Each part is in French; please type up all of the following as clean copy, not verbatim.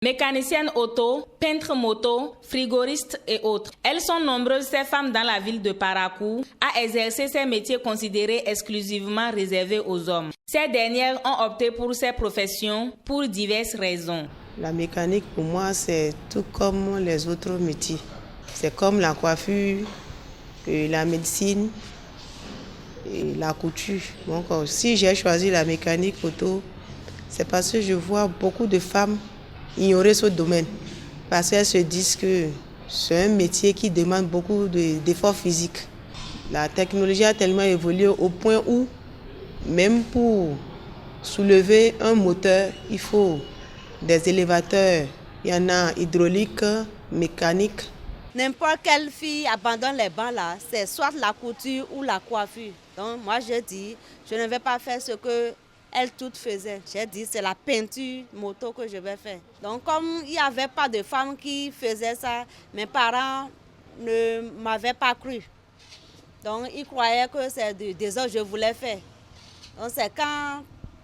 Mécaniciennes auto, peintres moto, frigoristes et autres. Elles sont nombreuses, ces femmes dans la ville de Parakou, à exercer ces métiers considérés exclusivement réservés aux hommes. Ces dernières ont opté pour ces professions pour diverses raisons. La mécanique, pour moi, c'est tout comme les autres métiers. C'est comme la coiffure, la médecine et la couture. Donc, si j'ai choisi la mécanique auto, c'est parce que je vois beaucoup de femmes ignorer ce domaine. Parce qu'elles se disent que c'est un métier qui demande beaucoup d'efforts physiques. La technologie a tellement évolué au point où, même pour soulever un moteur, il faut des élévateurs. Il y en a hydrauliques, mécaniques. N'importe quelle fille abandonne les bancs là, c'est soit la couture ou la coiffure. Donc moi je dis, je ne vais pas faire ce que elles toutes faisaient. J'ai dit, c'est la peinture moto que je vais faire. Donc comme il n'y avait pas de femmes qui faisaient ça, mes parents ne m'avaient pas cru. Donc ils croyaient que c'est des autres que je voulais faire. Donc c'est quand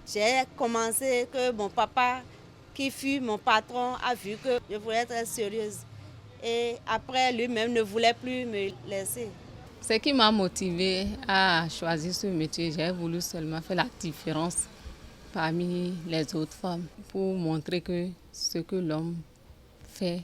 j'ai commencé que mon papa, qui fut mon patron, a vu que je voulais être sérieuse. Et après, lui-même ne voulait plus me laisser. Ce qui m'a motivée à choisir ce métier, j'ai voulu seulement faire la différence parmi les autres femmes pour montrer que ce que l'homme fait,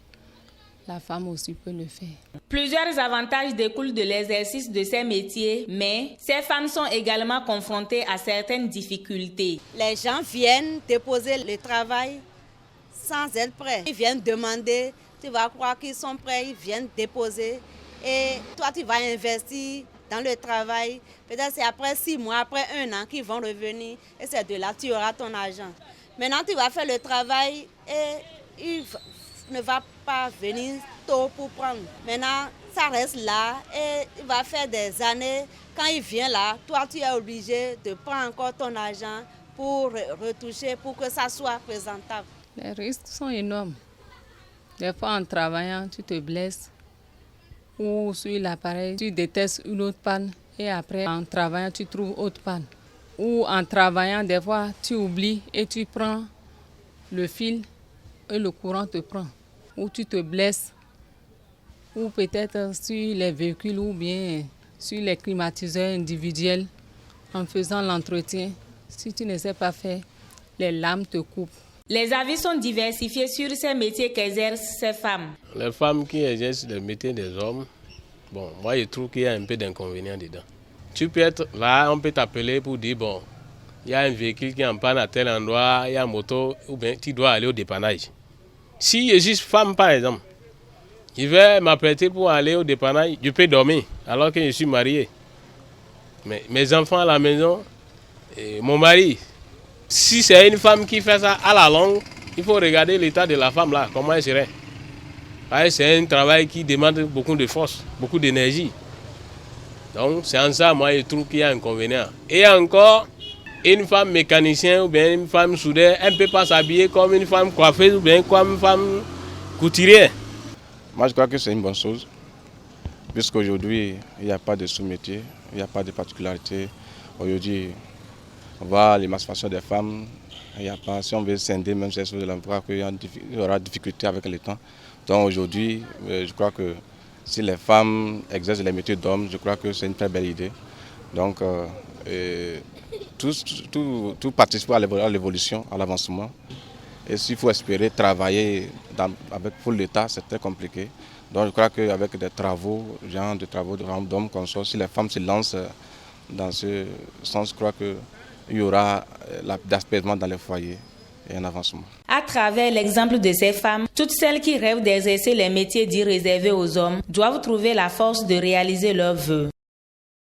la femme aussi peut le faire. Plusieurs avantages découlent de l'exercice de ces métiers, mais ces femmes sont également confrontées à certaines difficultés. Les gens viennent déposer le travail sans être prêts. Ils viennent demander, tu vas croire qu'ils sont prêts, ils viennent déposer. Et toi, tu vas investir dans le travail. Peut-être c'est après 6 mois, après 1 an qu'ils vont revenir. Et c'est de là que tu auras ton argent. Maintenant, tu vas faire le travail et il ne va pas venir tôt pour prendre. Maintenant, ça reste là et il va faire des années. Quand il vient là, toi, tu es obligé de prendre encore ton argent pour retoucher, pour que ça soit présentable. Les risques sont énormes. Des fois, en travaillant, tu te blesses. Ou sur l'appareil, tu détestes une autre panne. Et après, en travaillant, tu trouves autre panne. Ou en travaillant, des fois, tu oublies et tu prends le fil et le courant te prend. Ou tu te blesses. Ou peut-être sur les véhicules ou bien sur les climatiseurs individuels. En faisant l'entretien, si tu ne sais pas faire, les lames te coupent. Les avis sont diversifiés sur ces métiers qu'exercent ces femmes. Les femmes qui exercent les métiers des hommes, bon, moi je trouve qu'il y a un peu d'inconvénients dedans. Tu peux être là, on peut t'appeler pour dire, bon, il y a un véhicule qui est en panne à tel endroit, il y a une moto, ou bien tu dois aller au dépannage. Si je suis femme par exemple, je vais m'apprêter pour aller au dépannage, je peux dormir alors que je suis marié. Mais mes enfants à la maison, et mon mari, si c'est une femme qui fait ça à la longue, il faut regarder l'état de la femme là, comment elle serait. C'est un travail qui demande beaucoup de force, beaucoup d'énergie. Donc c'est en ça, moi, je trouve qu'il y a un inconvénient. Et encore, une femme mécanicienne ou bien une femme soudeur, elle ne peut pas s'habiller comme une femme coiffeuse ou bien comme une femme couturière. Moi, je crois que c'est une bonne chose, puisqu'aujourd'hui, il n'y a pas de sous-métier, il n'y a pas de particularité. Aujourd'hui, on voit l'émancipation des femmes, il n'y a pas, si on veut scinder même ces choses-là, on croit qu'il y aura difficulté avec le temps. Donc aujourd'hui, je crois que si les femmes exercent les métiers d'hommes, je crois que c'est une très belle idée. Donc tout participe à l'évolution, à l'avancement. Et s'il faut espérer travailler pour l'État, c'est très compliqué. Donc je crois qu'avec des travaux, genre de travaux d'hommes comme ça, si les femmes se lancent dans ce sens, je crois qu'il y aura d'apaisement dans les foyers et un avancement. À travers l'exemple de ces femmes, toutes celles qui rêvent d'exercer les métiers dits réservés aux hommes doivent trouver la force de réaliser leurs vœux.